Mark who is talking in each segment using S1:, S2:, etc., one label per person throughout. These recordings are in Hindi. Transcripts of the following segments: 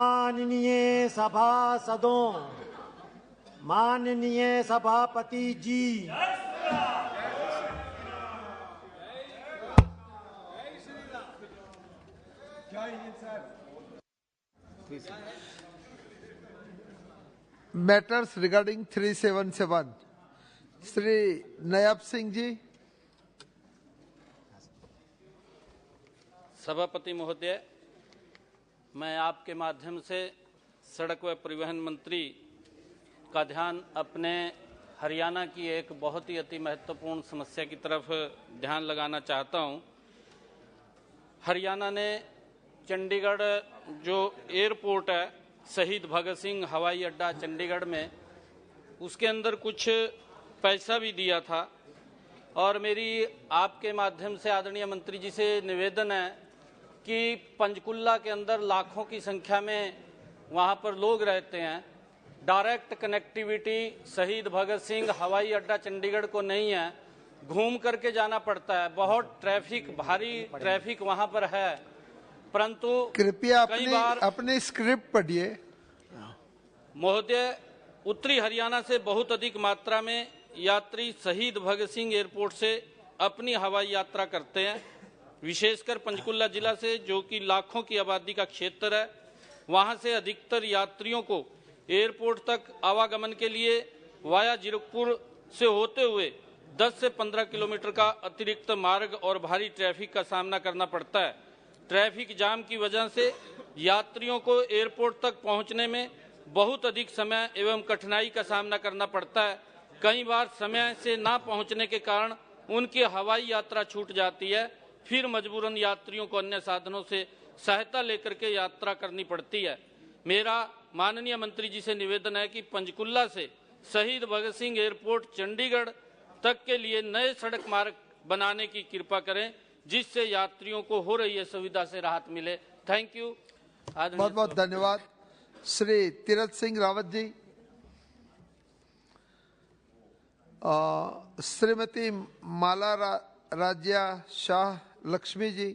S1: माननीय सभासदों, माननीय सभापति जी,
S2: मैटर्स रिगार्डिंग 377 श्री नयाब सिंह जी।
S3: सभापति महोदय, मैं आपके माध्यम से सड़क व परिवहन मंत्री का ध्यान अपने हरियाणा की एक बहुत ही अति महत्वपूर्ण समस्या की तरफ ध्यान लगाना चाहता हूं। हरियाणा ने चंडीगढ़ जो एयरपोर्ट है शहीद भगत सिंह हवाई अड्डा चंडीगढ़ में, उसके अंदर कुछ पैसा भी दिया था और मेरी आपके माध्यम से आदरणीय मंत्री जी से निवेदन है कि पंचकुला के अंदर लाखों की संख्या में वहां पर लोग रहते हैं। डायरेक्ट कनेक्टिविटी शहीद भगत सिंह हवाई अड्डा चंडीगढ़ को नहीं है, घूम करके जाना पड़ता है। बहुत ट्रैफिक, भारी ट्रैफिक वहां पर है, परंतु
S2: कृपया अपनी स्क्रिप्ट पढ़िए।
S3: महोदय, उत्तरी हरियाणा से बहुत अधिक मात्रा में यात्री शहीद भगत सिंह एयरपोर्ट से अपनी हवाई यात्रा करते हैं, विशेषकर पंचकुला जिला से, जो कि लाखों की आबादी का क्षेत्र है। वहां से अधिकतर यात्रियों को एयरपोर्ट तक आवागमन के लिए वाया जीरकपुर से होते हुए 10 से 15 किलोमीटर का अतिरिक्त मार्ग और भारी ट्रैफिक का सामना करना पड़ता है। ट्रैफिक जाम की वजह से यात्रियों को एयरपोर्ट तक पहुंचने में बहुत अधिक समय एवं कठिनाई का सामना करना पड़ता है। कई बार समय से ना पहुंचने के कारण उनकी हवाई यात्रा छूट जाती है, फिर मजबूरन यात्रियों को अन्य साधनों से सहायता लेकर के यात्रा करनी पड़ती है। मेरा माननीय मंत्री जी से निवेदन है कि पंचकुला से शहीद भगत सिंह एयरपोर्ट चंडीगढ़ तक के लिए नए सड़क मार्ग बनाने की कृपा करें, जिससे यात्रियों को हो रही असुविधा से राहत मिले। Thank you.
S2: बहुत बहुत धन्यवाद। श्री तीरथ सिंह रावत जी। श्रीमती माला राज्या शाह लक्ष्मी जी।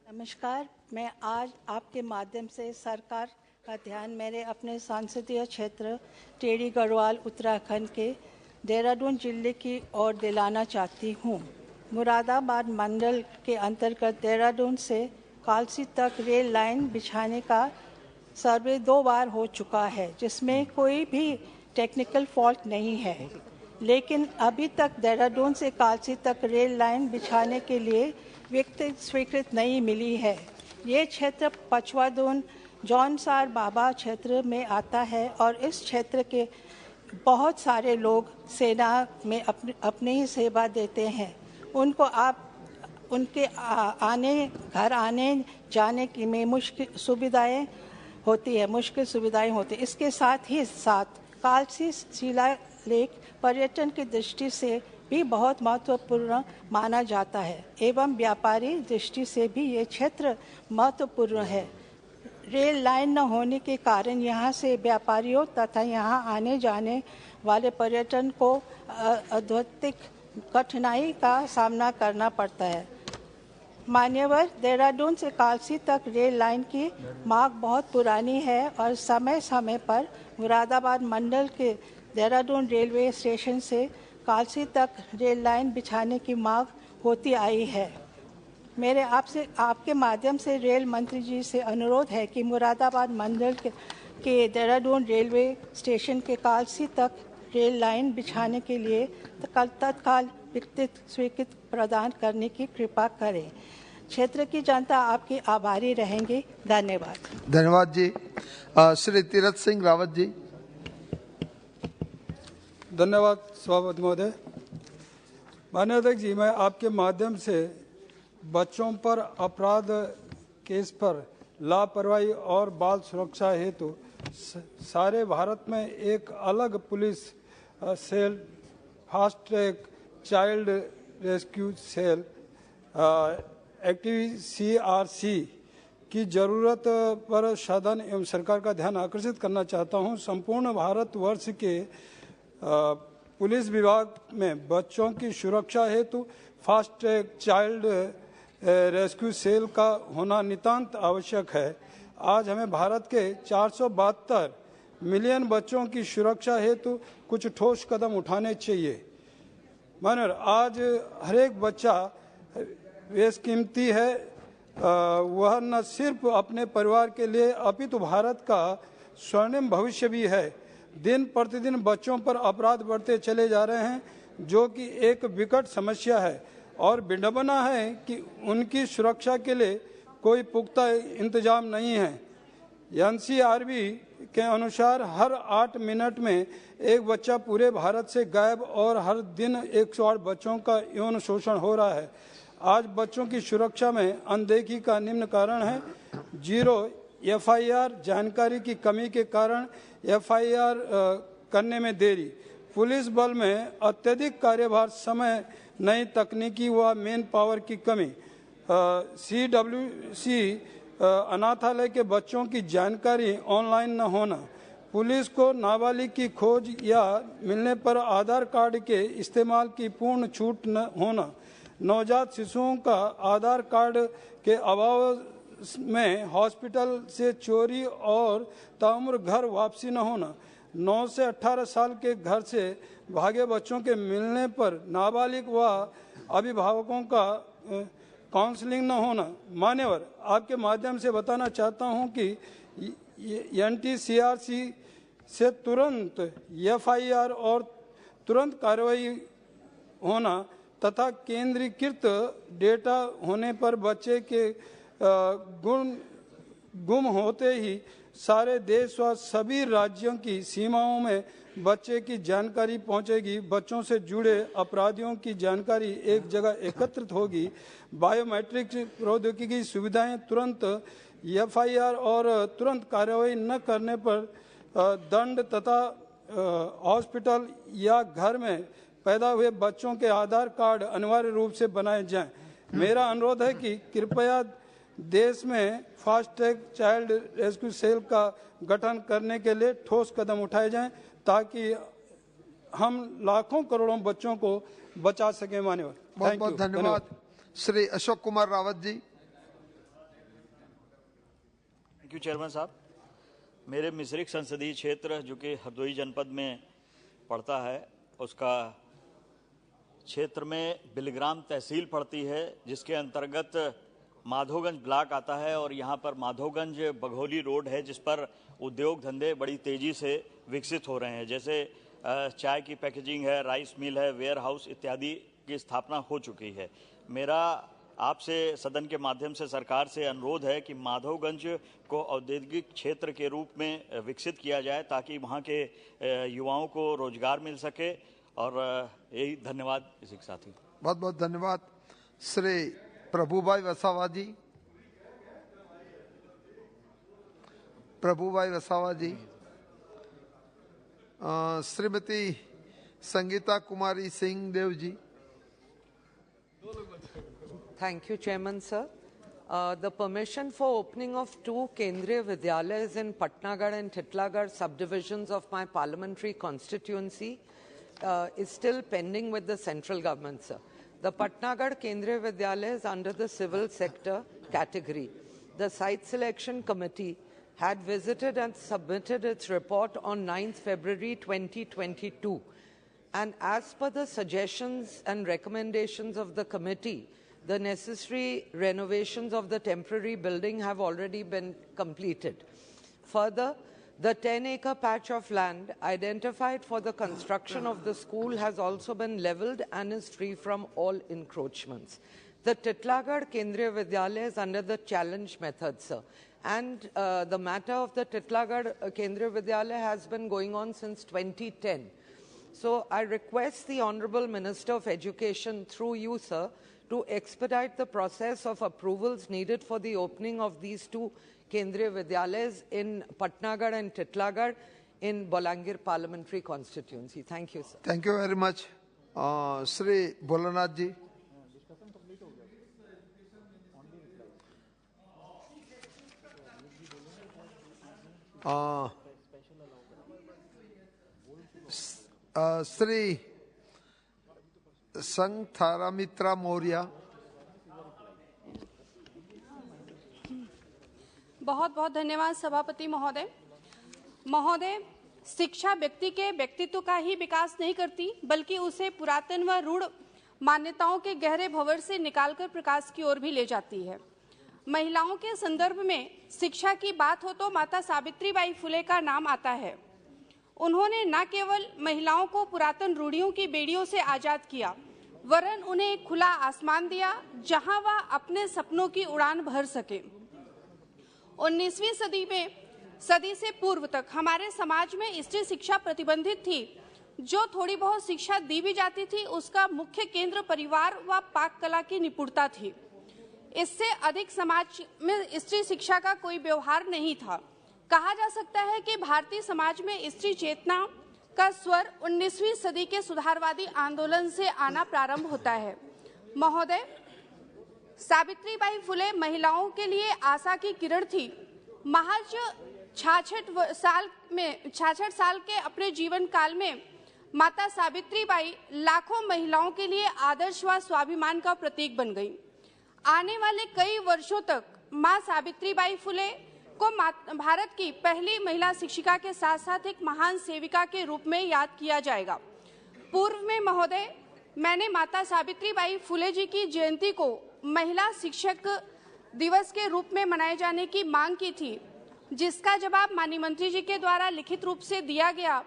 S4: नमस्कार। मैं आज आपके माध्यम से सरकार का ध्यान मेरे अपने संसदीय क्षेत्र टेढ़ी गढ़वाल उत्तराखंड के देहरादून जिले की ओर दिलाना चाहती हूँ। मुरादाबाद मंडल के अंतर्गत देहरादून से कालसी तक रेल लाइन बिछाने का सर्वे 2 बार हो चुका है, जिसमें कोई भी टेक्निकल फॉल्ट नहीं है, लेकिन अभी तक देहरादून से कालसी तक रेल लाइन बिछाने के लिए व्यक्ति स्वीकृत नहीं मिली है। ये क्षेत्र पचवादून जौनसार बाबा क्षेत्र में आता है और इस क्षेत्र के बहुत सारे लोग सेना में अपनी ही सेवा देते हैं। उनको उनके घर आने जाने की में मुश्किल सुविधाएं होती है। इसके साथ ही साथ कालसी शिलालेख पर्यटन की दृष्टि से भी बहुत महत्वपूर्ण माना जाता है एवं व्यापारी दृष्टि से भी ये क्षेत्र महत्वपूर्ण है। रेल लाइन न होने के कारण यहाँ से व्यापारियों तथा यहाँ आने जाने वाले पर्यटन को अद्वितीय कठिनाई का सामना करना पड़ता है। मान्यवर, देहरादून से कालसी तक रेल लाइन की मांग बहुत पुरानी है और समय समय पर मुरादाबाद मंडल के देहरादून रेलवे स्टेशन से कालसी तक रेल लाइन बिछाने की मांग होती आई है। मेरे आपके माध्यम से रेल मंत्री जी से अनुरोध है कि मुरादाबाद मंडल के देहरादून रेलवे स्टेशन के कालसी तक रेल लाइन बिछाने के लिए तत्काल विकसित स्वीकृति प्रदान करने की कृपा करें। क्षेत्र की जनता आपकी आभारी रहेंगे। धन्यवाद।
S2: धन्यवाद जी। श्री तीरथ सिंह रावत जी।
S5: धन्यवाद सभापति महोदय। माननीय अध्यक्ष जी, मैं आपके माध्यम से बच्चों पर अपराध केस पर लापरवाही और बाल सुरक्षा हेतु सारे भारत में एक अलग police cell, fast track child rescue cell active CRC की जरूरत पर सदन एवं सरकार का ध्यान आकर्षित करना चाहता हूं। संपूर्ण भारतवर्ष के पुलिस विभाग में बच्चों की सुरक्षा हेतु fast track child rescue cell का होना नितांत आवश्यक है। आज हमें भारत के 472 मिलियन बच्चों की सुरक्षा हेतु कुछ ठोस कदम उठाने चाहिए। मानव, आज हर एक बच्चा बेशकीमती है। वह न सिर्फ अपने परिवार के लिए अपितु भारत का स्वर्णिम भविष्य भी है। दिन प्रतिदिन बच्चों पर अपराध बढ़ते चले जा रहे हैं, जो कि एक विकट समस्या है और विडंबना है कि उनकी सुरक्षा के लिए कोई पुख्ता इंतजाम नहीं है। एनसीआरबी के अनुसार हर 8 मिनट में एक बच्चा पूरे भारत से गायब और हर दिन 108 बच्चों का यौन शोषण हो रहा है। आज बच्चों की सुरक्षा में अनदेखी का निम्न कारण है: 0 एफआईआर, जानकारी की कमी के कारण एफआईआर करने में देरी, पुलिस बल में अत्यधिक कार्यभार, समय, नई तकनीकी व मैन पावर की कमी, CWC अनाथालय के बच्चों की जानकारी ऑनलाइन न होना, पुलिस को नाबालिग की खोज या मिलने पर आधार कार्ड के इस्तेमाल की पूर्ण छूट न होना, नवजात शिशुओं का आधार कार्ड के अभाव में हॉस्पिटल से चोरी और ताउम्र घर वापसी न होना, 9 से 18 साल के घर से भागे बच्चों के मिलने पर नाबालिग व अभिभावकों का काउंसलिंग न होना। मान्यवर, आपके माध्यम से बताना चाहता हूं कि NTCRC से तुरंत एफआईआर और तुरंत कार्रवाई होना तथा केंद्रीकृत डेटा होने पर बच्चे के गुम होते ही सारे देश व सभी राज्यों की सीमाओं में बच्चे की जानकारी पहुंचेगी। बच्चों से जुड़े अपराधियों की जानकारी एक जगह एकत्रित होगी। बायोमेट्रिक प्रौद्योगिकी सुविधाएं तुरंत एफआईआर और तुरंत कार्रवाई न करने पर दंड तथा हॉस्पिटल या घर में पैदा हुए बच्चों के आधार कार्ड अनिवार्य रूप से बनाए जाएं। मेरा अनुरोध है कि कृपया देश में fast track child rescue cell का गठन करने के लिए ठोस कदम उठाए जाएं, ताकि हम लाखों करोड़ों बच्चों को बचा सकें। मान्यवर,
S2: बहुत बहुत धन्यवाद। Shri Ashok Kumar Rawat ji.
S6: Thank you chairman साहब। मेरे मिश्रिक संसदीय क्षेत्र जो कि हरदोई जनपद में पड़ता है, उसका क्षेत्र में बिलग्राम तहसील पड़ती है, जिसके अंतर्गत माधोगंज ब्लॉक आता है और यहाँ पर माधोगंज बघौली रोड है, जिस पर उद्योग धंधे बड़ी तेज़ी से विकसित हो रहे हैं। जैसे चाय की पैकेजिंग है, राइस मिल है, वेयर हाउस इत्यादि की स्थापना हो चुकी है। मेरा आपसे सदन के माध्यम से सरकार से अनुरोध है कि माधोगंज को औद्योगिक क्षेत्र के रूप में विकसित किया जाए, ताकि वहाँ के युवाओं को रोजगार मिल सके। और यही धन्यवाद। इसी के साथ ही
S2: बहुत बहुत धन्यवाद। श्री प्रभुभाई वसावा जी। प्रभुभाई वसावा जी। Shrimati Sangeeta Kumari Singh Dev ji.
S7: Thank you, Chairman, sir. The permission for opening of 2 Kendriya Vidyalayas in Patnagarh and Titlagarh subdivisions of my parliamentary constituency is still pending with the central government, sir. The Patnagarh Kendriya Vidyalaya is under the civil sector category. The site selection committee had visited and submitted its report on 9th February 2022. And as per the suggestions and recommendations of the committee, the necessary renovations of the temporary building have already been completed. Further, the 10-acre patch of land identified for the construction of the school has also been levelled and is free from all encroachments. The Titlagarh Kendriya Vidyalaya is under the challenge method, sir. And the matter of the Titlagarh Kendriya Vidyalaya has been going on since 2010. So I request the Honourable Minister of Education, through you, sir, to expedite the process of approvals needed for the opening of these 2 Kendriya Vidyalayas in Patnagarh and Titlagarh in Bolangir parliamentary constituency. Thank you, sir.
S2: Thank you very much. Shri Bholanath ji. Shri Sangh Tharamitra Maurya.
S8: बहुत बहुत धन्यवाद सभापति महोदय। महोदय, शिक्षा व्यक्ति के व्यक्तित्व का ही विकास नहीं करती, बल्कि उसे पुरातन व रूढ़ मान्यताओं के गहरे भंवर से निकालकर प्रकाश की ओर भी ले जाती है। महिलाओं के संदर्भ में शिक्षा की बात हो तो माता सावित्रीबाई फुले का नाम आता है। उन्होंने न केवल महिलाओं को पुरातन रूढ़ियों की बेड़ियों से आजाद किया, वरन उन्हें एक खुला आसमान दिया जहां वह अपने सपनों की उड़ान भर सके। 19वीं सदी से पूर्व तक हमारे समाज में स्त्री शिक्षा प्रतिबंधित थी। जो थोड़ी बहुत शिक्षा दी भी जाती थी, उसका मुख्य केंद्र परिवार व पाक कला की निपुणता थी। इससे अधिक समाज में स्त्री शिक्षा का कोई व्यवहार नहीं था। कहा जा सकता है कि भारतीय समाज में स्त्री चेतना का स्वर 19वीं सदी के सुधारवादी आंदोलन से आना प्रारंभ होता है। महोदय, सावित्रीबाई फुले महिलाओं के लिए आशा की किरण थी। महज 66 साल के अपने जीवन काल में माता सावित्रीबाई लाखों महिलाओं के लिए आदर्श व स्वाभिमान का प्रतीक बन गई। आने वाले कई वर्षों तक मां सावित्रीबाई फुले को भारत की पहली महिला शिक्षिका के साथ साथ एक महान सेविका के रूप में याद किया जाएगा। पूर्व में महोदय, मैंने माता सावित्रीबाई फुले जी की जयंती को महिला शिक्षक दिवस के रूप में मनाए जाने की मांग की थी, जिसका जवाब माननीय मंत्री जी के द्वारा लिखित रूप से दिया गया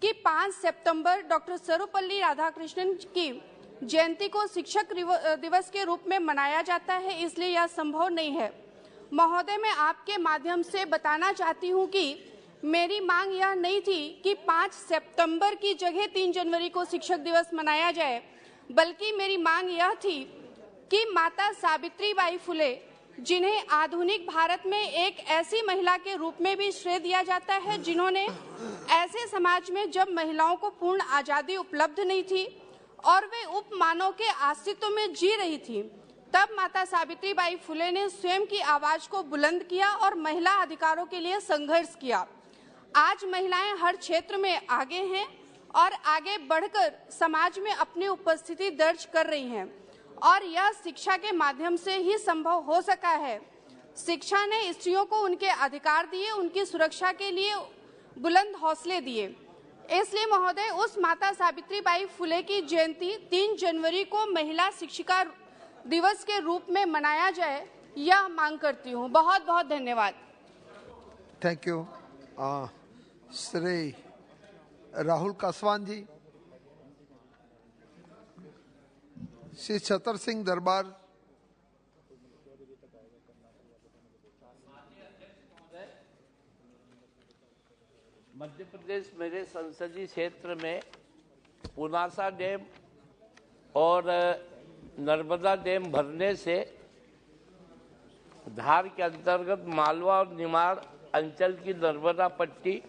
S8: कि 5 सितंबर डॉक्टर सर्वपल्ली राधाकृष्णन की जयंती को शिक्षक दिवस के रूप में मनाया जाता है, इसलिए यह संभव नहीं है। महोदय, मैं आपके माध्यम से बताना चाहती हूं कि मेरी मांग यह नहीं थी कि 5 सितंबर की जगह 3 जनवरी को शिक्षक दिवस मनाया जाए, बल्कि मेरी मांग यह थी कि माता सावित्रीबाई फुले, जिन्हें आधुनिक भारत में एक ऐसी महिला के रूप में भी श्रेय दिया जाता है जिन्होंने ऐसे समाज में जब महिलाओं को पूर्ण आजादी उपलब्ध नहीं थी और वे उपमानों के अस्तित्व में जी रही थी, तब माता सावित्रीबाई फुले ने स्वयं की आवाज को बुलंद किया और महिला अधिकारों के लिए संघर्ष किया। आज महिलाएं हर क्षेत्र में आगे हैं और आगे बढ़कर समाज में अपनी उपस्थिति दर्ज कर रही हैं, और यह शिक्षा के माध्यम से ही संभव हो सका है। शिक्षा ने स्त्रियों को उनके अधिकार दिए, उनकी सुरक्षा के लिए बुलंद हौसले दिए। इसलिए महोदय, उस माता सावित्रीबाई फुले की जयंती 3 जनवरी को महिला शिक्षिका दिवस के रूप में मनाया जाए, यह मांग करती हूँ। बहुत बहुत धन्यवाद।
S2: Thank you. श्री राहुल कासवान जी। श्री छतर सिंह दरबार।
S9: मध्य प्रदेश मेरे संसदीय क्षेत्र में पुनासा डैम और नर्मदा डैम भरने से धार के अंतर्गत मालवा और निमाड़ अंचल की नर्मदा पट्टी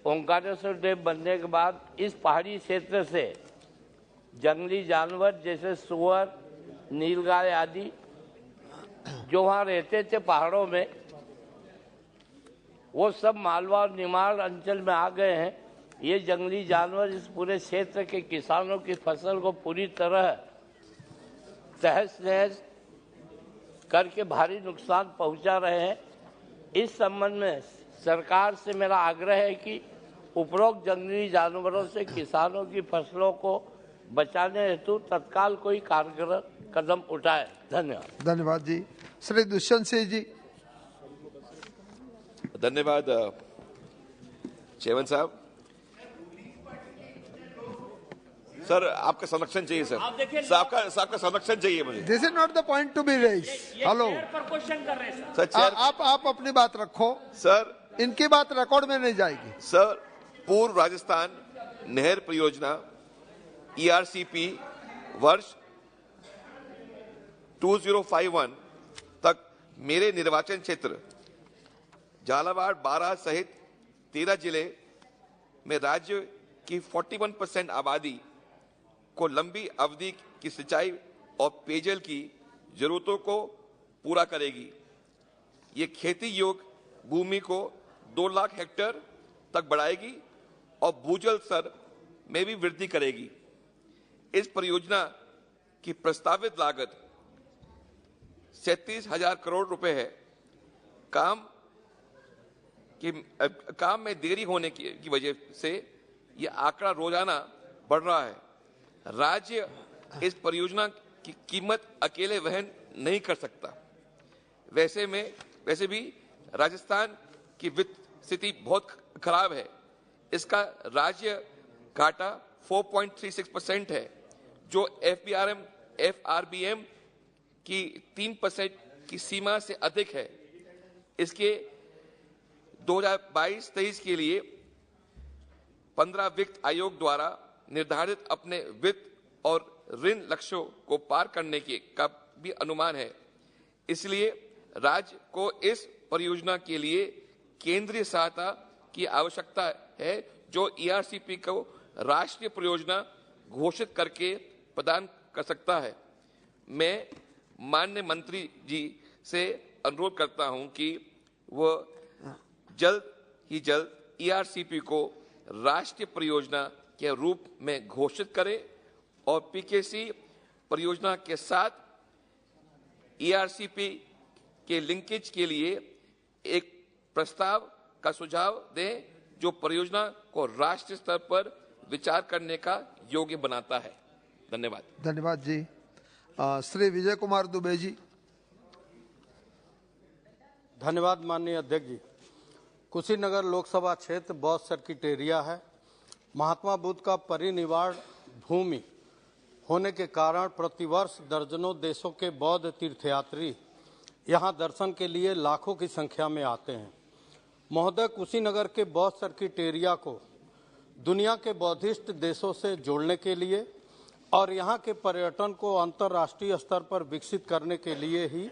S9: ओंकारेश्वर डैम बनने के बाद इस पहाड़ी क्षेत्र से जंगली जानवर जैसे सुअर, नीलगाय आदि जो वहाँ रहते थे पहाड़ों में, वो सब मालवा और निमाड़ अंचल में आ गए हैं। ये जंगली जानवर इस पूरे क्षेत्र के किसानों की फसल को पूरी तरह तहस नहस करके भारी नुकसान पहुंचा रहे हैं। इस संबंध में सरकार से मेरा आग्रह है कि उपरोक्त जंगली जानवरों से किसानों की फसलों को बचाने हेतु तत्काल कोई कारगर कदम उठाए। धन्यवाद।
S2: धन्यवाद जी। श्री दुष्यंत सिंह जी।
S10: धन्यवाद चेयरमैन साहब। सर आपका संरक्षण चाहिए सर, आपका संरक्षण चाहिए मुझे।
S2: This is not the point to be raise. Hello
S10: sir,
S2: आप अपनी बात रखो
S10: सर,
S2: इनकी बात रिकॉर्ड में नहीं जाएगी।
S10: सर, पूर्व राजस्थान नहर परियोजना ERCP वर्ष 2051 तक मेरे निर्वाचन क्षेत्र झालावाड़, बारां सहित 13 जिले में राज्य की 41% आबादी को लंबी अवधि की सिंचाई और पेयजल की जरूरतों को पूरा करेगी। ये खेती योग्य भूमि को 2 लाख हेक्टेयर तक बढ़ाएगी और भूजल स्तर में भी वृद्धि करेगी। इस परियोजना की प्रस्तावित लागत 37,000 करोड़ रुपए है। काम में देरी होने की वजह से ये आंकड़ा रोजाना बढ़ रहा है। राज्य इस परियोजना की कीमत अकेले वहन नहीं कर सकता। वैसे भी राजस्थान की वित्त स्थिति बहुत खराब है। इसका राज्य घाटा 4.36% है, जो FRBM की 3% की सीमा से अधिक है। इसके 2022-23 के लिए 15 वित्त आयोग द्वारा निर्धारित अपने वित्त और ऋण लक्ष्यों को पार करने का भी अनुमान है। इसलिए राज्य को इस परियोजना के लिए केंद्रीय सहायता की आवश्यकता है, जो ERCP को राष्ट्रीय परियोजना घोषित करके प्रदान कर सकता है। मैं माननीय मंत्री जी से अनुरोध करता हूं कि वह जल्द ही जल्द ERCP को राष्ट्रीय परियोजना के रूप में घोषित करें और PKC परियोजना के साथ ERCP के लिंकेज के लिए एक प्रस्ताव का सुझाव दें, जो परियोजना को राष्ट्रीय स्तर पर विचार करने का योग्य बनाता है। धन्यवाद।
S2: धन्यवाद जी। श्री विजय कुमार दुबे जी।
S11: धन्यवाद माननीय अध्यक्ष जी। कुशीनगर लोकसभा क्षेत्र बौद्ध सर्किट एरिया है। महात्मा बुद्ध का परिनिर्वाण भूमि होने के कारण प्रतिवर्ष दर्जनों देशों के बौद्ध तीर्थयात्री यहां दर्शन के लिए लाखों की संख्या में आते हैं। महोदय, कुशीनगर के बौद्ध सर्किट एरिया को दुनिया के बौद्धिस्ट देशों से जोड़ने के लिए और यहाँ के पर्यटन को अंतर्राष्ट्रीय स्तर पर विकसित करने के लिए ही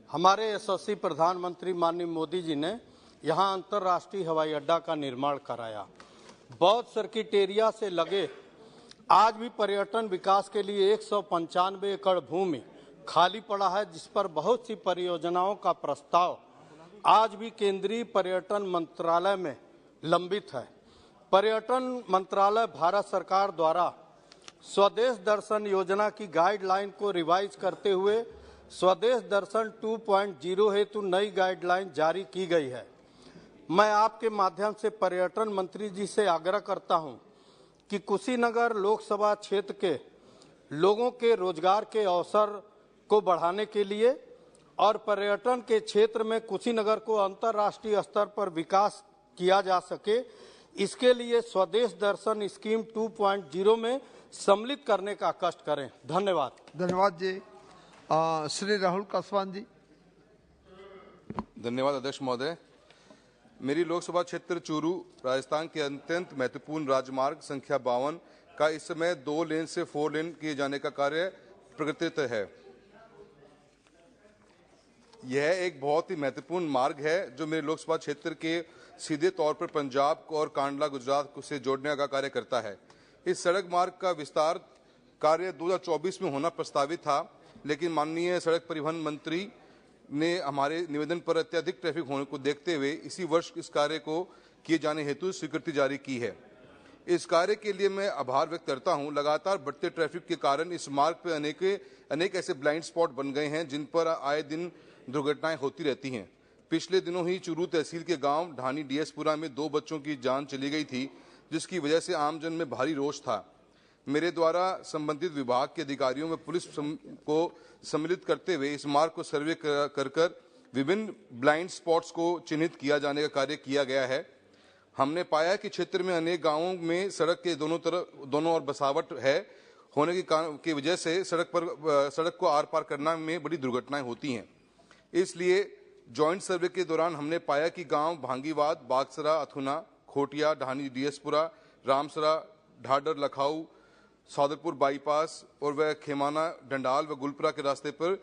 S11: हमारे यशस्वी प्रधानमंत्री माननीय मोदी जी ने यहाँ अंतर्राष्ट्रीय हवाई अड्डा का निर्माण कराया। बौद्ध सर्किट एरिया से लगे आज भी पर्यटन विकास के लिए 195 एकड़ भूमि खाली पड़ा है, जिस पर बहुत सी परियोजनाओं का प्रस्ताव आज भी केंद्रीय पर्यटन मंत्रालय में लंबित है। पर्यटन मंत्रालय भारत सरकार द्वारा स्वदेश दर्शन योजना की गाइडलाइन को रिवाइज करते हुए स्वदेश दर्शन 2.0 हेतु नई गाइडलाइन जारी की गई है। मैं आपके माध्यम से पर्यटन मंत्री जी से आग्रह करता हूं कि कुशीनगर लोकसभा क्षेत्र के लोगों के रोजगार के अवसर को बढ़ाने के लिए और पर्यटन के क्षेत्र में कुशीनगर को अंतर्राष्ट्रीय स्तर पर विकास किया जा सके, इसके लिए स्वदेश दर्शन स्कीम 2.0 में सम्मिलित करने का कष्ट करें। धन्यवाद।
S2: धन्यवाद जी। श्री राहुल कासवान जी।
S12: धन्यवाद अध्यक्ष महोदय। मेरी लोकसभा क्षेत्र चूरू राजस्थान के अत्यंत महत्वपूर्ण राजमार्ग संख्या 52 का इस समय 2 लेन से 4 लेन किए जाने का कार्य प्रगतित है। यह एक बहुत ही महत्वपूर्ण मार्ग है जो मेरे लोकसभा क्षेत्र के सीधे तौर पर पंजाब और कांडला गुजरात से जोड़ने का कार्य करता है। इस सड़क मार्ग का विस्तार कार्य 2024 में होना प्रस्तावित था, लेकिन माननीय सड़क परिवहन मंत्री ने हमारे निवेदन पर अत्यधिक ट्रैफिक होने को देखते हुए इसी वर्ष इस कार्य को किए जाने हेतु स्वीकृति जारी की है। इस कार्य के लिए मैं आभार व्यक्त करता हूं। लगातार बढ़ते ट्रैफिक के कारण इस मार्ग पर अनेक ऐसे ब्लाइंड स्पॉट बन गए हैं जिन पर आए दिन दुर्घटनाएं होती रहती हैं। पिछले दिनों ही चूरू तहसील के गांव ढानी डीएसपुरा में 2 बच्चों की जान चली गई थी, जिसकी वजह से आमजन में भारी रोष था। मेरे द्वारा संबंधित विभाग के अधिकारियों में पुलिस को सम्मिलित करते हुए इस मार्ग को सर्वे कर विभिन्न ब्लाइंड स्पॉट्स को चिन्हित किया जाने का कार्य किया गया है। हमने पाया कि क्षेत्र में अनेक गांवों में सड़क के दोनों ओर बसावट है होने की वजह से सड़क को आर पार करना में बड़ी दुर्घटनाएं होती हैं। इसलिए जॉइंट सर्वे के दौरान हमने पाया कि गांव भांगीवाद, बागसरा, अथुना, खोटिया, ढानी डीएसपुरा, रामसरा, ढाडर, लखाऊ, सौदरपुर बाईपास और वह खेमाना, डंडाल व गुलपुरा के रास्ते पर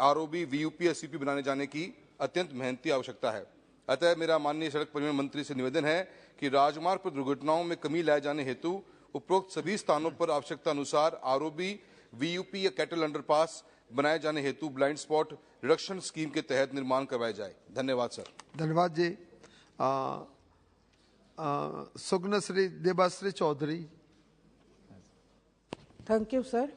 S12: आरओबी, वीयूपी, एसयूपी बनाने जाने की अत्यंत मेहनती आवश्यकता है। अतः मेरा माननीय सड़क परिवहन मंत्री से निवेदन है कि राजमार्ग पर दुर्घटनाओं में कमी लाए जाने हेतु उपरोक्त सभी स्थानों पर आवश्यकता अनुसार आरओबी, वीयूपी या कैटल अंडरपास बनाए जाने हेतु ब्लाइंड स्पॉट रिडक्शन स्कीम के तहत निर्माण करवाया जाए। धन्यवाद सर।
S2: धन्यवाद जी। सुगनश्री Debashree Chaudhary.
S13: Thank you, sir.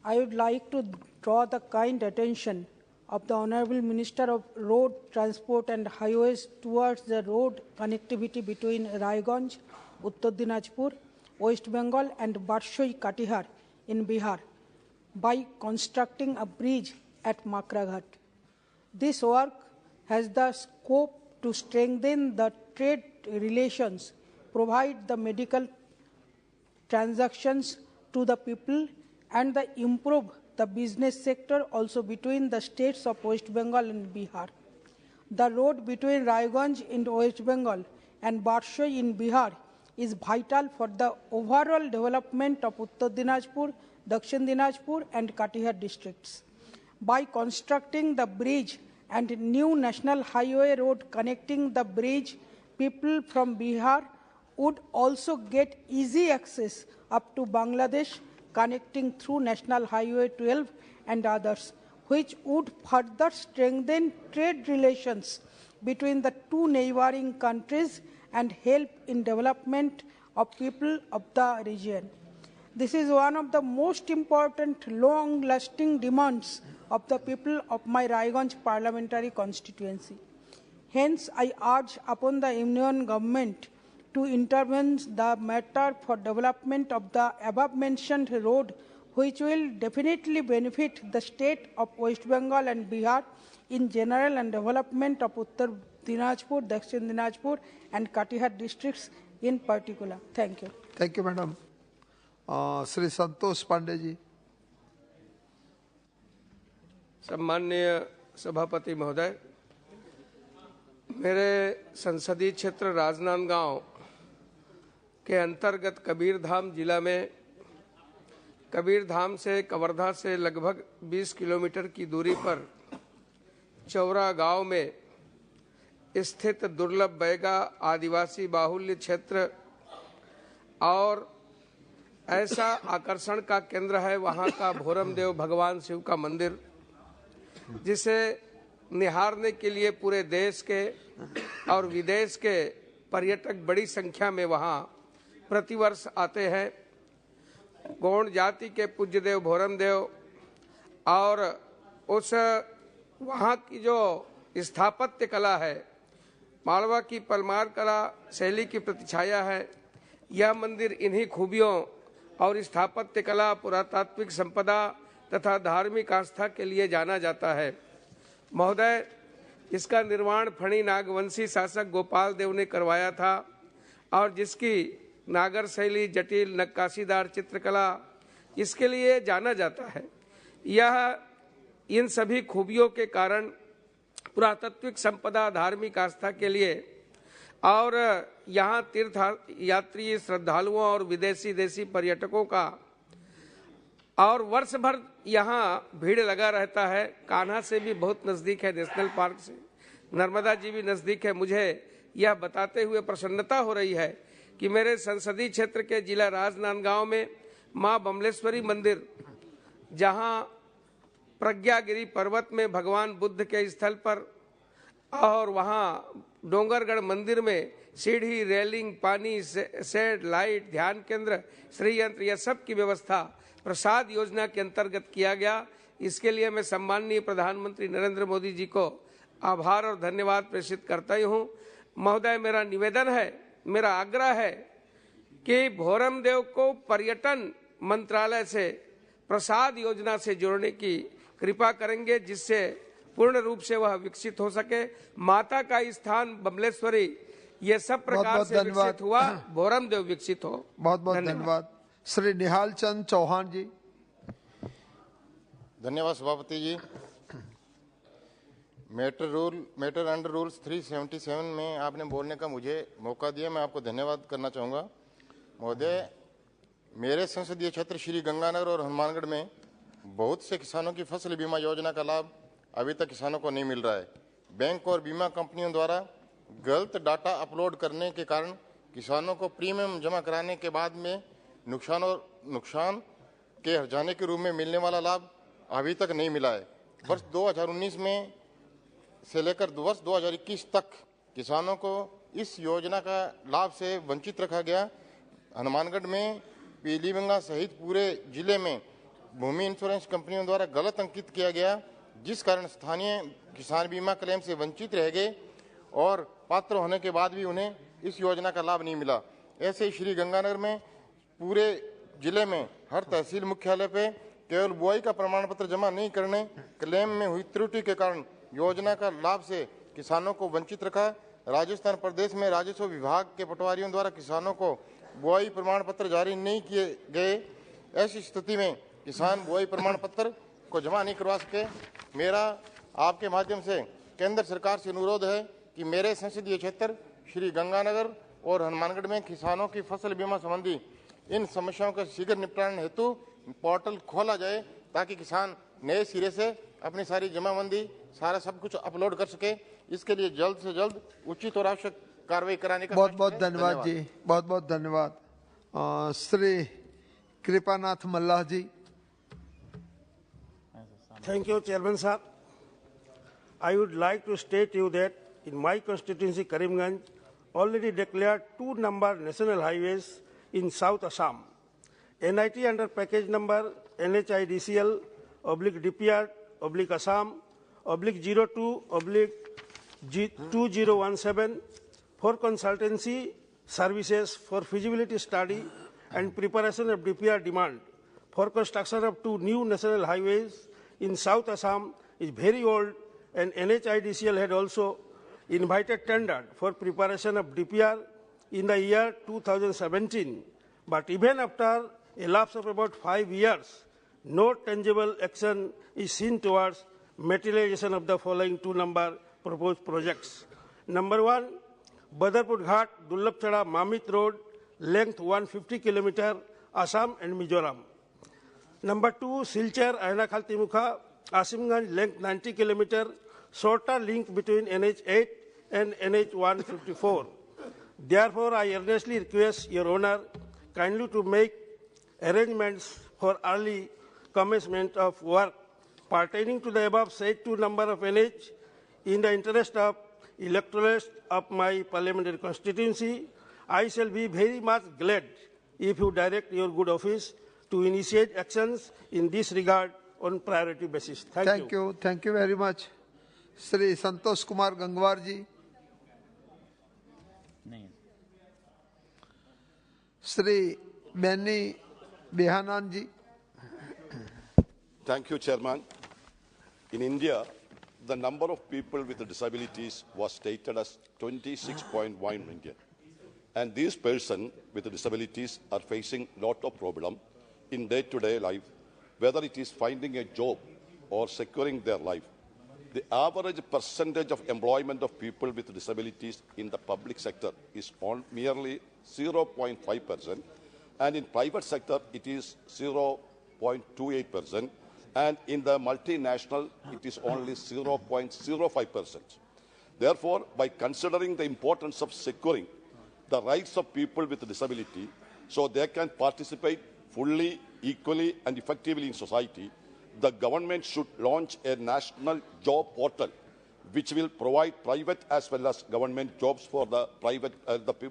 S13: I would like to draw the kind attention of the Honorable Minister of Road Transport and Highways towards the road connectivity between Raiganj, Uttar Dinajpur, West Bengal and Barshoi Katihar in Bihar by constructing a bridge at Makraghat. This work has the scope to strengthen the trade relations, provide the medical transactions to the people and improve the business sector also between the states of West Bengal and Bihar. The road between Raiganj in West Bengal and Barshoi in Bihar is vital for the overall development of Uttar Dinajpur, Dakshin Dinajpur and Katihar districts. By constructing the bridge and new national highway road connecting the bridge, people from Bihar would also get easy access up to Bangladesh, connecting through National Highway 12 and others, which would further strengthen trade relations between the two neighboring countries and help in development of people of the region. This is one of the most important long-lasting demands of the people of my Raiganj parliamentary constituency. Hence, I urge upon the Union government to intervene the matter for development of the above-mentioned road, which will definitely benefit the state of West Bengal and Bihar in general and development of Uttar Dinajpur, Dakshin Dinajpur and Katihar districts in particular. Thank you.
S2: Thank you, Madam. Shri Santosh Pandey ji.
S14: सम्माननीय सभापति महोदय, मेरे संसदीय क्षेत्र राजनांदगांव के अंतर्गत कबीरधाम जिला में कबीरधाम से कवर्धा से लगभग 20 किलोमीटर की दूरी पर चौरा गांव में स्थित दुर्लभ बैगा आदिवासी बाहुल्य क्षेत्र और ऐसा आकर्षण का केंद्र है वहां का भोरमदेव भगवान शिव का मंदिर, जिसे निहारने के लिए पूरे देश के और विदेश के पर्यटक बड़ी संख्या में वहां प्रतिवर्ष आते हैं। गौड़ जाति के पूज्य देव भोरमदेव और उस वहां की जो स्थापत्य कला है, मालवा की परमार कला शैली की प्रतिछाया है। यह मंदिर इन्हीं खूबियों और स्थापत्य कला, पुरातात्विक संपदा तथा धार्मिक आस्था के लिए जाना जाता है। महोदय, इसका निर्माण फणी नागवंशी शासक गोपाल देव ने करवाया था और जिसकी नागर शैली, जटिल नक्काशीदार चित्रकला इसके लिए जाना जाता है। यह इन सभी खूबियों के कारण पुरातात्विक संपदा, धार्मिक आस्था के लिए और यहाँ तीर्थ यात्री, श्रद्धालुओं और विदेशी देशी पर्यटकों का और वर्ष भर यहाँ भीड़ लगा रहता है। कान्हा से भी बहुत नज़दीक है, नेशनल पार्क से नर्मदा जी भी नज़दीक है। मुझे यह बताते हुए प्रसन्नता हो रही है कि मेरे संसदीय क्षेत्र के जिला राजनांदगांव में माँ बमलेश्वरी मंदिर, जहाँ प्रज्ञागिरी पर्वत में भगवान बुद्ध के स्थल पर और वहाँ डोंगरगढ़ मंदिर में सीढ़ी, रेलिंग, पानी, शेड, लाइट, ध्यान केंद्र, श्री यंत्र, यह सब की व्यवस्था प्रसाद योजना के अंतर्गत किया गया। इसके लिए मैं सम्माननीय प्रधानमंत्री नरेंद्र मोदी जी को आभार और धन्यवाद प्रेषित करता ही हूँ। महोदय, मेरा निवेदन है, मेरा आग्रह है कि भोरमदेव को पर्यटन मंत्रालय से प्रसाद योजना से जोड़ने की कृपा करेंगे, जिससे पूर्ण रूप से वह विकसित हो सके। माता का स्थान बमलेश्वरी, ये सब प्रकार से विकसित हुआ, भोरमदेव विकसित हो।
S2: बहुत बहुत धन्यवाद। श्री निहाल चंद चौहान जी।
S15: धन्यवाद सभापति जी। मैटर अंडर रूल्स 377 में आपने बोलने का मुझे मौका दिया, मैं आपको धन्यवाद करना चाहूँगा। महोदय, मेरे संसदीय क्षेत्र श्री गंगानगर और हनुमानगढ़ में बहुत से किसानों की फसल बीमा योजना का लाभ अभी तक किसानों को नहीं मिल रहा है। बैंक और बीमा कंपनियों द्वारा गलत डाटा अपलोड करने के कारण किसानों को प्रीमियम जमा कराने के बाद में नुकसान के हर्जाने के रूप में मिलने वाला लाभ अभी तक नहीं मिला है। वर्ष 2019 में से लेकर वर्ष 2021 तक किसानों को इस योजना का लाभ से वंचित रखा गया। हनुमानगढ़ में पीलीभंगा सहित पूरे जिले में भूमि इंश्योरेंस कंपनियों द्वारा गलत अंकित किया गया जिस कारण स्थानीय किसान बीमा क्लेम से वंचित रह गए और पात्र होने के बाद भी उन्हें इस योजना का लाभ नहीं मिला। ऐसे ही श्री गंगानगर में पूरे जिले में हर तहसील मुख्यालय पे केवल बुआई का प्रमाण पत्र जमा नहीं करने, क्लेम में हुई त्रुटि के कारण योजना का लाभ से किसानों को वंचित रखा। राजस्थान प्रदेश में राजस्व विभाग के पटवारियों द्वारा किसानों को बुआई प्रमाण पत्र जारी नहीं किए गए। ऐसी स्थिति में किसान बुआई प्रमाण पत्र को जमा नहीं करवा सके। मेरा आपके माध्यम से केंद्र सरकार से अनुरोध है कि मेरे संसदीय क्षेत्र श्री गंगानगर और हनुमानगढ़ में किसानों की फसल बीमा संबंधी इन समस्याओं के शीघ्र निपटान हेतु पोर्टल खोला जाए ताकि किसान नए सिरे से अपनी सारी जमाबंदी सारा सब कुछ अपलोड कर सके। इसके लिए जल्द से जल्द उचित और आवश्यक कार्रवाई कराने का
S2: बहुत बहुत धन्यवाद जी, बहुत बहुत धन्यवाद। श्री कृपानाथ मल्लाह जी।
S1: Thank you, Chairman sir. I would like to state you that in my constituency, Karimganj, already declared 2 number national highways in South Assam. NIT under package number NHIDCL /DPR /Assam /02/2017 for consultancy services for feasibility study and preparation of DPR demand for construction of 2 new national highways in South Assam is very old, and NHIDCL had also invited tender for preparation of DPR in the year 2017. But even after a lapse of about 5 years, no tangible action is seen towards materialization of the following 2 number proposed projects. Number 1, Badarpur Ghat, Dullabchada, Mamit Road, length 150 km, Assam and Mizoram. Number 2, Silchar, Ainakal Timukha, Asimganj, length 90 km, shorter link between NH8 and NH154. Therefore, I earnestly request Your Honor kindly to make arrangements for early commencement of work pertaining to the above said 2 number of NH in the interest of electorate of my parliamentary constituency. I shall be very much glad if you direct your good office to initiate actions in this regard on priority basis. Thank you.
S2: Thank you very much. Shri Santosh Kumar Gangwar ji. Shri Benny Behanan ji.
S16: Thank you, Chairman. In India, the number of people with disabilities was stated as 26.1 million. And these persons with disabilities are facing a lot of problems in day-to-day life, whether it is finding a job or securing their life. The average percentage of employment of people with disabilities in the public sector is merely 0.5%, and in private sector it is 0.28%, and in the multinational it is only 0.05%. Therefore, by considering the importance of securing the rights of people with disability so they can participate fully, equally and effectively in society, the government should launch a national job portal which will provide private as well as government jobs for the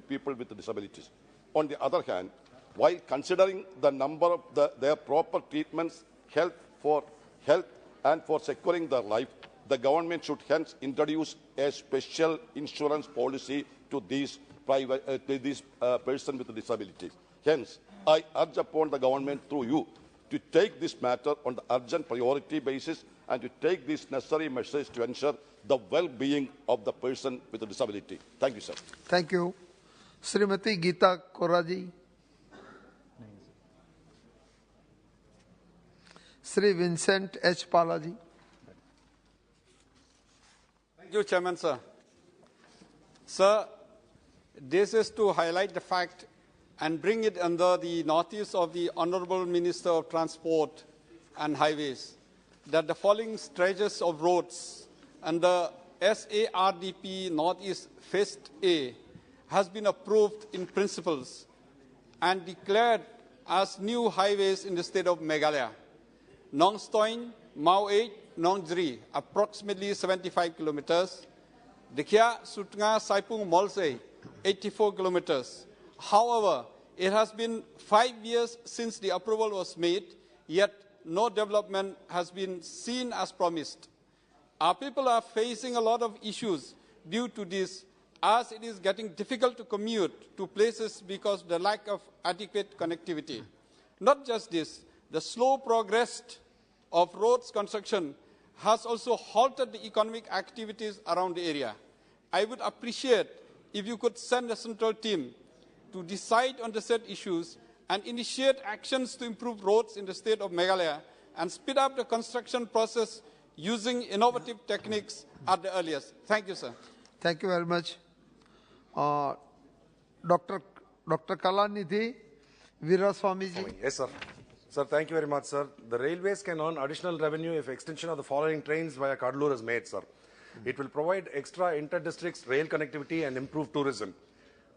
S16: people with disabilities. On the other hand, while considering the number of their proper treatments, health and for securing their life, the government should hence introduce a special insurance policy to these persons with disabilities. Hence, I urge upon the government through you to take this matter on the urgent priority basis and to take these necessary measures to ensure the well-being of the person with a disability. Thank you, sir.
S2: Thank you. Srimati Geeta Koraji. Sri Vincent H. Palaji.
S17: Thank you, Chairman, sir. Sir, this is to highlight the fact and bring it under the notice of the Honourable Minister of Transport and Highways that the following stretches of roads under SARDP Northeast Phase A has been approved in principles and declared as new highways in the state of Meghalaya. Nong Stoin, Mau 8, Nong Jri, approximately 75 kilometers. Dikhya Sutnga Saipung Molse, 84 kilometers. However, it has been 5 years since the approval was made, yet no development has been seen as promised. Our people are facing a lot of issues due to this, as it is getting difficult to commute to places because of the lack of adequate connectivity. Not just this, the slow progress of roads construction has also halted the economic activities around the area. I would appreciate if you could send a central team to decide on the said issues and initiate actions to improve roads in the state of Meghalaya and speed up the construction process using innovative techniques at the earliest. Thank you, sir.
S2: Thank you very much. Dr. Kalanidhi Veeraswamy ji.
S18: Yes, sir. Sir, thank you very much, sir. The railways can earn additional revenue if extension of the following trains via Kadalur is made, sir. It will provide extra inter-districts rail connectivity and improve tourism.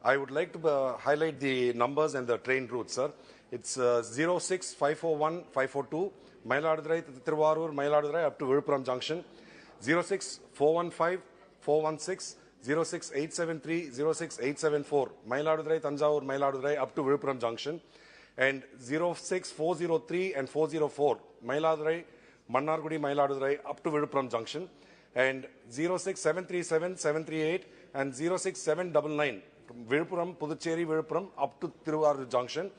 S18: I would like to highlight the numbers and the train routes, sir. It's 06541-542, Mayiladuthurai, Thiruvarur, Mayiladuthurai up to Viluppuram Junction, 06415-416, 06873, 06874, Mayiladuthurai, Tanjavur, Mayiladuthurai up to Viluppuram Junction, and 06403 and 404, Mayiladuthurai, Mannargudi, Mayiladuthurai up to Viluppuram Junction, and 06737, 738, and 06799, Viluppuram, Puducherry, Viluppuram up to Thiruvarur Junction,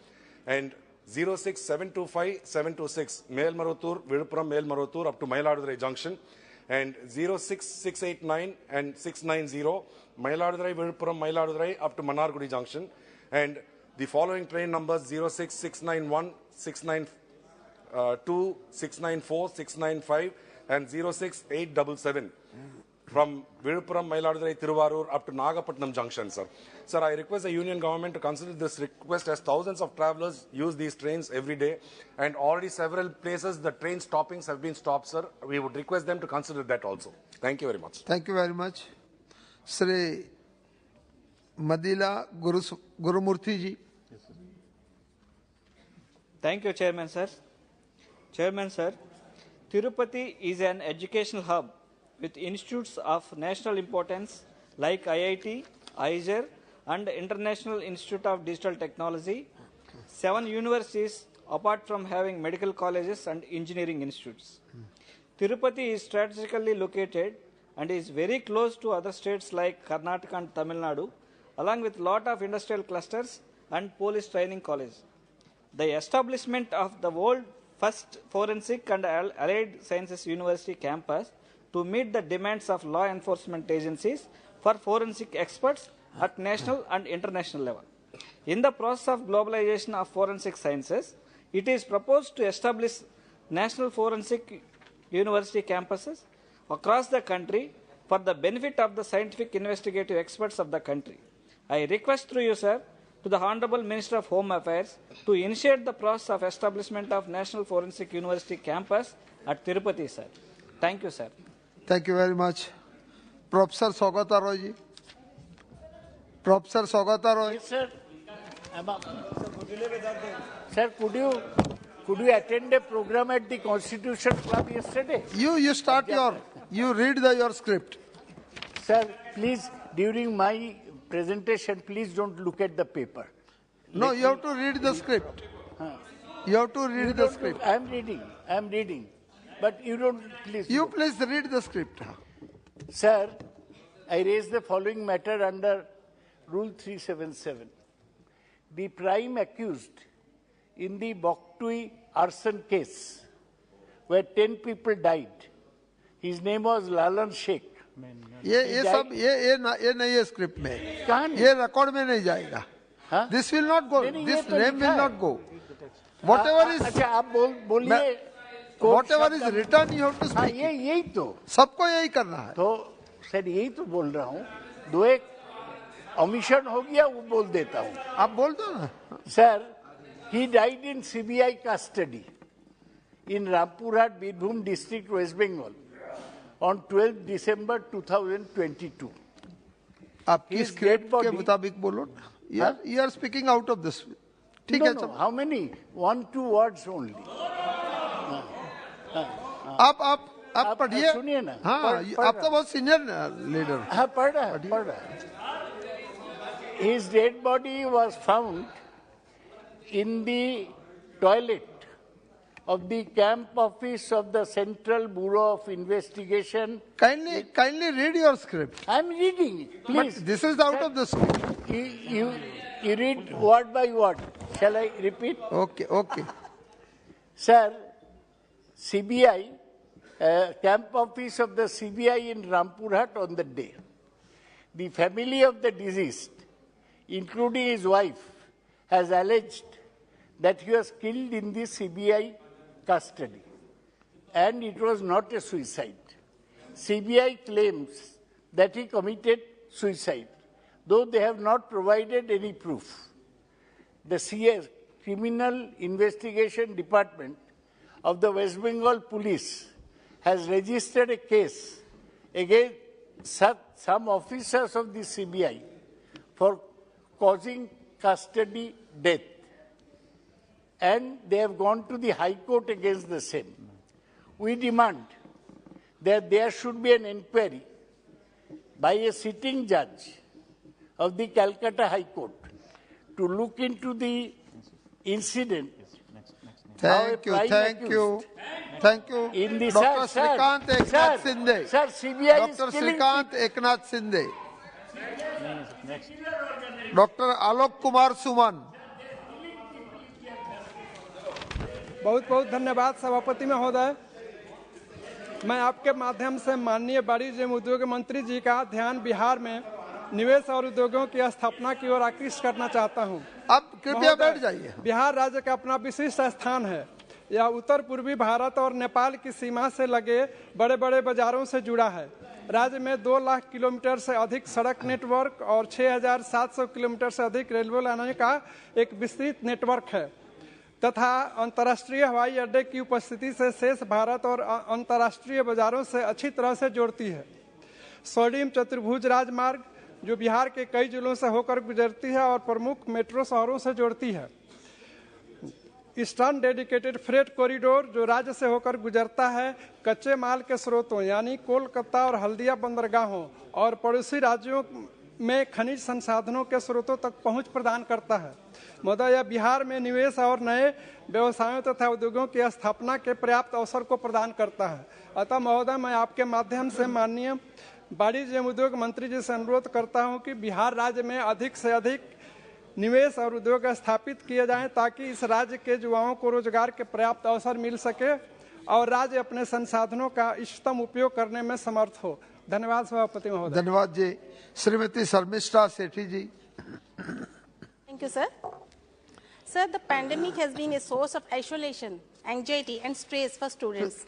S18: and 06725, 726, Melmarottur, Viluppuram, Melmarottur up to Mayiladuthurai Junction, and 06689 and 690, Mayiladuthurai, Viluppuram, Mayiladuthurai up to Mannargudi Junction, and the following train numbers 06691, 692, 694, 695, and 06877 from Viluppuram, Mayiladuthurai, Thiruvarur up to Nagapattinam Junction, sir. Sir, I request the Union Government to consider this request as thousands of travellers use these trains every day, and already several places the train stoppings have been stopped, sir. We would request them to consider that also. Thank you very much.
S2: Thank you very much. Sri Madila Gurumurthy ji.
S19: Thank you, Chairman, sir. Chairman, sir, Tirupati is an educational hub with institutes of national importance like IIT, IISER, and International Institute of Digital Technology, 7 universities apart from having medical colleges and engineering institutes. Tirupati is strategically located and is very close to other states like Karnataka and Tamil Nadu, along with lot of industrial clusters and police training colleges. The establishment of the world first forensic and allied sciences university campus to meet the demands of law enforcement agencies for forensic experts at national and international level. In the process of globalization of forensic sciences, it is proposed to establish national forensic university campuses across the country for the benefit of the scientific investigative experts of the country. I request through you, sir, to the Honorable Minister of Home Affairs to initiate the process of establishment of National Forensic University campus at Tirupati, sir. Thank you, sir.
S2: Thank you very much. Professor Saugata Roy ji. Professor Saugata Roy.
S20: Yes, sir. Sir, could you attend a program at the Constitution Club yesterday?
S2: You read your script.
S20: Sir, please, during my presentation, please don't look at the paper.
S2: No, you have to read the script. You have to read the script.
S20: I am reading. But you don't, please.
S2: You please read the script.
S20: Sir, I raise the following matter under Rule 377. The prime accused in the Boktui arson case, where 10 people died, his name was Lalan Sheikh.
S2: ये नहीं है स्क्रिप्ट में, ये रिकॉर्ड में नहीं जाएगा. This will not go. This name will not go. Whatever is.
S20: अच्छा आप बोलिए.
S2: Whatever is written, you have to speak.
S20: यही तो.
S2: सबको यही करना है.
S20: तो सर यही तो बोल रहा हूँ. दो एक omission हो गया वो बोल देता हूँ.
S2: आप बोल दो ना.
S20: Sir, he died in CBI custody in Rampurhat, Birbhum district, West Bengal, on 12 December 2022.
S2: आपकी स्क्रिप्ट के मुताबिक बोलो. You are speaking out of this. ठीक है.
S20: No, how many? 1-2 words only.
S2: आप पढ़िए.
S20: सुनिए ना.
S2: हाँ, आप तो बहुत सीनियर लीडर.
S20: हाँ, पढ़ रहा. His dead body was found in the toilet of the camp office of the Central Bureau of Investigation.
S2: Kindly read your script.
S20: I'm reading it, please.
S2: But this is out of the script.
S20: You read word by word. Shall I repeat?
S2: Okay.
S20: Sir, CBI, camp office of the CBI in Rampurhat on the day. The family of the deceased, including his wife, has alleged that he was killed in the CBI custody, and it was not a suicide. CBI claims that he committed suicide, though they have not provided any proof. The CS, Criminal Investigation Department of the West Bengal Police has registered a case against some officers of the CBI for causing custody death, and they have gone to the High Court against the same. We demand that there should be an inquiry by a sitting judge of the Calcutta High Court to look into the incident.
S2: Thank you.
S20: In the
S2: Dr. Srikant Eknath Shinde.
S20: Sir, CBI
S2: Dr.
S20: is killing
S2: Srikant Eknath Shinde. Dr. Alok Kumar Suman.
S5: बहुत बहुत धन्यवाद सभापति महोदय। मैं आपके माध्यम से माननीय वाणिज्य एवं उद्योग मंत्री जी का ध्यान बिहार में निवेश और उद्योगों की स्थापना की ओर आकृष्ट करना चाहता हूं।
S2: अब कृपया बैठ जाइए।
S5: बिहार राज्य का अपना विशिष्ट स्थान है। यह उत्तर पूर्वी भारत और नेपाल की सीमा से लगे बड़े बड़े बाजारों से जुड़ा है। राज्य में 2 लाख किलोमीटर से अधिक सड़क नेटवर्क और 6,700 किलोमीटर से अधिक रेलवे लाइनों का एक विस्तृत नेटवर्क है तथा अंतर्राष्ट्रीय हवाई अड्डे की उपस्थिति से शेष भारत और अंतर्राष्ट्रीय बाजारों से अच्छी तरह से जोड़ती है। स्वर्णिम चतुर्भुज राजमार्ग जो बिहार के कई जिलों से होकर गुजरती है और प्रमुख मेट्रो शहरों से जोड़ती है। ईस्टर्न डेडिकेटेड फ्रेट कॉरिडोर जो राज्य से होकर गुजरता है कच्चे माल के स्रोतों यानी कोलकाता और हल्दिया बंदरगाहों और पड़ोसी राज्यों में खनिज संसाधनों के स्रोतों तक पहुंच प्रदान करता है। महोदय, यह बिहार में निवेश और नए व्यवसायों तथा उद्योगों की स्थापना के पर्याप्त अवसर को प्रदान करता है। अतः महोदय, मैं आपके माध्यम से माननीय वाणिज्य एवं उद्योग मंत्री जी से अनुरोध करता हूं कि बिहार राज्य में अधिक से अधिक निवेश और उद्योग स्थापित किए जाएं ताकि इस राज्य के युवाओं को रोजगार के पर्याप्त अवसर मिल सके और राज्य अपने संसाधनों का इष्टतम उपयोग करने में समर्थ हो। धन्यवाद सभापति महोदय।
S2: धन्यवाद जी। श्रीमती शर्मिष्ठा सेठी जी।
S21: Thank you, sir. Sir, the pandemic has been a source of isolation, anxiety, and stress for students.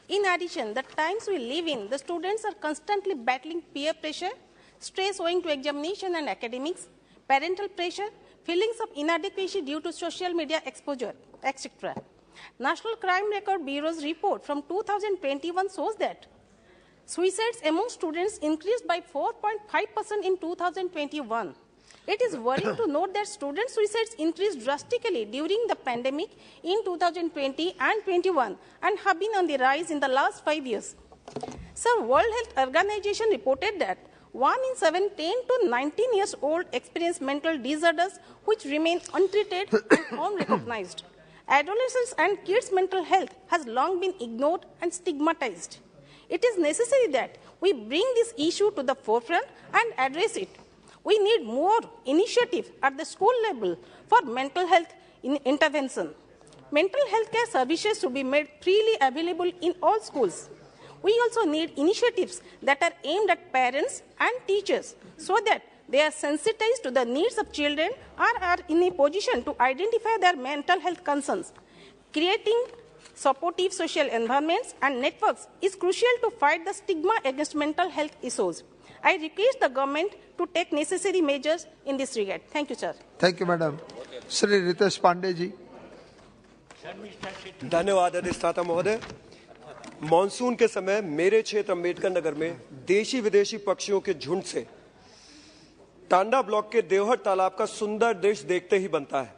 S21: In addition, the times we live in, the students are constantly battling peer pressure, stress owing to examination and academics, parental pressure, feelings of inadequacy due to social media exposure, etc. National Crime Record Bureau's report from 2021 shows that suicides among students increased by 4.5% in 2021. It is worrying to note that student suicides increased drastically during the pandemic in 2020 and 21 and have been on the rise in the last 5 years. So, World Health Organization reported that 1 in 7 10 to 19 years old experience mental disorders which remain untreated and unrecognized. Adolescents and kids' mental health has long been ignored and stigmatized. It is necessary that we bring this issue to the forefront and address it. We need more initiative at the school level for mental health intervention. Mental health care services should be made freely available in all schools. We also need initiatives that are aimed at parents and teachers so that they are sensitized to the needs of children or are in a position to identify their mental health concerns. Creating supportive social environments and networks is crucial to fight the stigma against mental health issues. I request the government to take necessary measures in this regard. Thank you, sir.
S2: Thank you, madam. Shri Ritesh Pandey ji.
S22: धन्यवाद अधिष्ठाता महोदय। मानसून के समय मेरे क्षेत्र अम्बेडकर नगर में देशी विदेशी पक्षियों के झुंड से टांडा ब्लॉक के देवहर तालाब का सुंदर दृश्य देखते ही बनता है।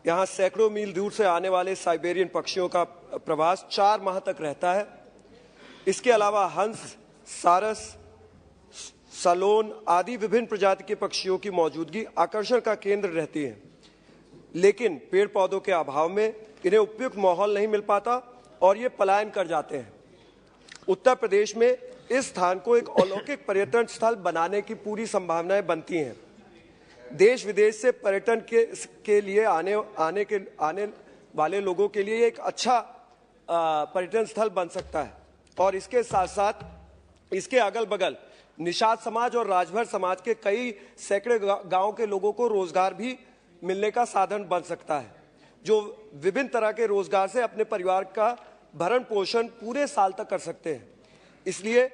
S22: यहाँ सैकड़ों मील दूर से आने वाले साइबेरियन पक्षियों का प्रवास 4 माह तक रहता है। इसके अलावा हंस, सारस, सलोन आदि विभिन्न प्रजाति के पक्षियों की मौजूदगी आकर्षण का केंद्र रहती है, लेकिन पेड़ पौधों के अभाव में इन्हें उपयुक्त माहौल नहीं मिल पाता और ये पलायन कर जाते हैं। उत्तर प्रदेश में इस स्थान को एक अलौकिक पर्यटन स्थल बनाने की पूरी संभावनाएं बनती हैं। देश विदेश से पर्यटन के लिए आने वाले लोगों के लिए एक अच्छा पर्यटन स्थल बन सकता है और इसके साथ साथ इसके अगल बगल निषाद समाज और राजभर समाज के कई सैकड़े गांव के लोगों को रोजगार भी मिलने का साधन बन सकता है, जो विभिन्न तरह के रोजगार से अपने परिवार का भरण पोषण पूरे साल तक कर सकते हैं। इसलिए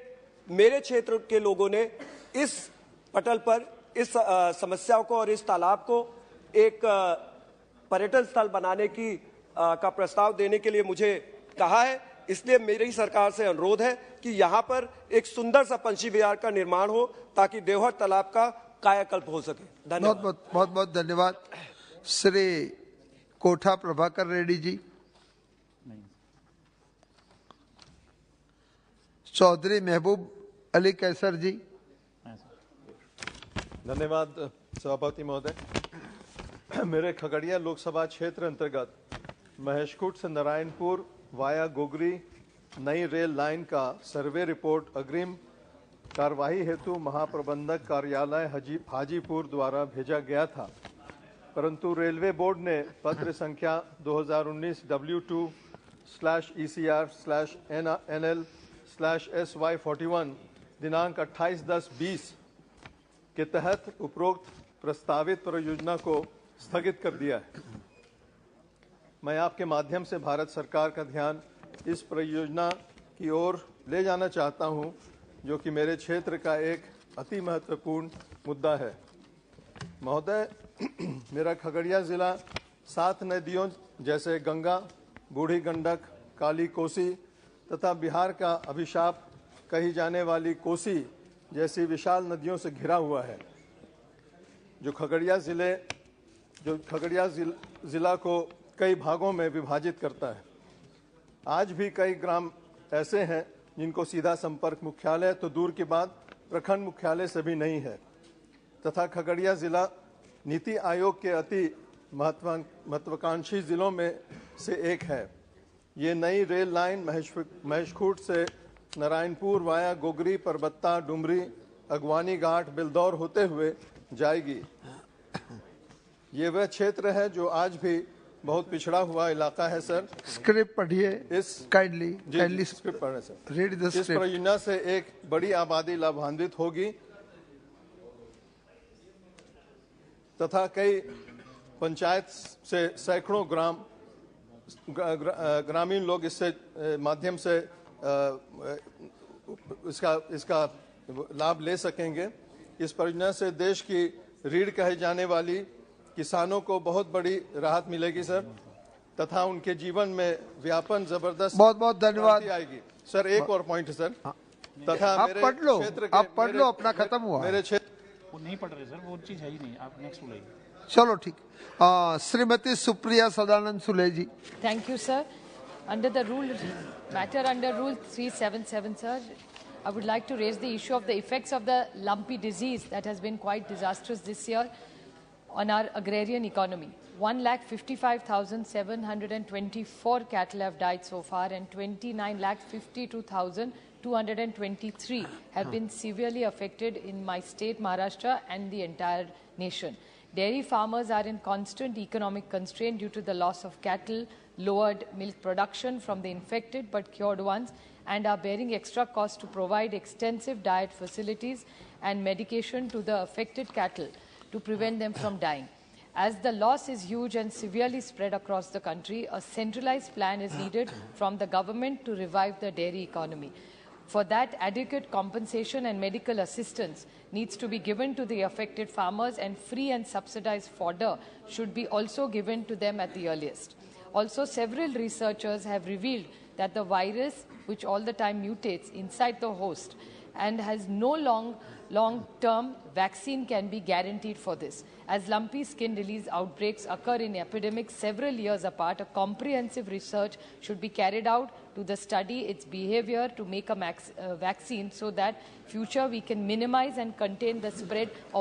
S22: मेरे क्षेत्र के लोगों ने इस पटल पर इस समस्या को और इस तालाब को एक पर्यटन स्थल बनाने का प्रस्ताव देने के लिए मुझे कहा है। इसलिए मेरी सरकार से अनुरोध है कि यहाँ पर एक सुंदर सा पंछी विहार का निर्माण हो ताकि देवहर तालाब का कायाकल्प हो सके। धन्यवाद।
S2: बहुत बहुत धन्यवाद। श्री कोठा प्रभाकर रेड्डी जी। चौधरी महबूब अली कैसर जी।
S3: धन्यवाद सभापति महोदय। मेरे खगड़िया लोकसभा क्षेत्र अंतर्गत महेशखूट से नारायणपुर वाया गोगरी नई रेल लाइन का सर्वे रिपोर्ट अग्रिम कार्यवाही हेतु महाप्रबंधक कार्यालय हाजीपुर द्वारा भेजा गया था, परंतु रेलवे बोर्ड ने पत्र संख्या 2019 W2/ECR/NL/SY41 दिनांक 28/10/20 के तहत उपरोक्त प्रस्तावित परियोजना को स्थगित कर दिया है। मैं आपके माध्यम से भारत सरकार का ध्यान इस परियोजना की ओर ले जाना चाहता हूं, जो कि मेरे क्षेत्र का एक अति महत्वपूर्ण मुद्दा है। महोदय, मेरा खगड़िया जिला 7 नदियों जैसे गंगा, बूढ़ी गंडक, काली कोसी तथा बिहार का अभिशाप कही जाने वाली कोसी जैसी विशाल नदियों से घिरा हुआ है, जो खगड़िया जिला को कई भागों में विभाजित करता है। आज भी कई ग्राम ऐसे हैं जिनको सीधा संपर्क मुख्यालय तो दूर की बात प्रखंड मुख्यालय से भी नहीं है, तथा खगड़िया जिला नीति आयोग के अति महत्वाकांक्षी जिलों में से एक है। ये नई रेल लाइन महेशखूट से नारायणपुर वाया गोगरी, परबत्ता, डुमरी, अगवानी घाट, बिलदौर होते हुए जाएगी। ये वह क्षेत्र है जो आज भी बहुत पिछड़ा हुआ इलाका है। सर,
S2: स्क्रिप्ट पढ़िए इस काइंडली
S3: स्क्रिप्ट पढ़े सर।
S2: रीड द
S3: इस परियोजना से एक बड़ी आबादी लाभान्वित होगी तथा कई पंचायत से सैकड़ों ग्रामीण लोग इससे माध्यम से इसका लाभ ले सकेंगे। इस परियोजना से देश की रीढ़ कहे जाने वाली किसानों को बहुत बड़ी राहत मिलेगी सर, तथा उनके जीवन में व्यापन जबरदस्त
S2: बहुत धन्यवाद
S3: आएगी। सर, एक और पॉइंट है सर, तथा
S2: आप पढ़ लो अपना खत्म हुआ।
S3: मेरे क्षेत्र
S4: वो नहीं पढ़ रहे सर, वो चीज है ही नहीं। आप नेक्स्ट बोलिए।
S2: चलो ठीक। Shrimati Supriya Sadanand Sule ji.
S23: Thank you sir. Under the matter under Rule 377, sir, I would like to raise the issue of the effects of the lumpy disease that has been quite disastrous this year on our agrarian economy. 1,55,724 cattle have died so far, and 29,52,223 have been severely affected in my state, Maharashtra, and the entire nation. Dairy farmers are in constant economic constraint due to the loss of cattle, lowered milk production from the infected but cured ones, and are bearing extra costs to provide extensive diet facilities and medication to the affected cattle to prevent them from dying. As the loss is huge and severely spread across the country, a centralized plan is needed from the government to revive the dairy economy. For that, adequate compensation and medical assistance needs to be given to the affected farmers, and free and subsidized fodder should be also given to them at the earliest. Also, several researchers have revealed that the virus, which all the time mutates inside the host and has no long-term vaccine, can be guaranteed for this. As lumpy skin disease outbreaks occur in epidemics several years apart, a comprehensive research should be carried out to study its behavior to make a vaccine, so that future we can minimize and contain the spread of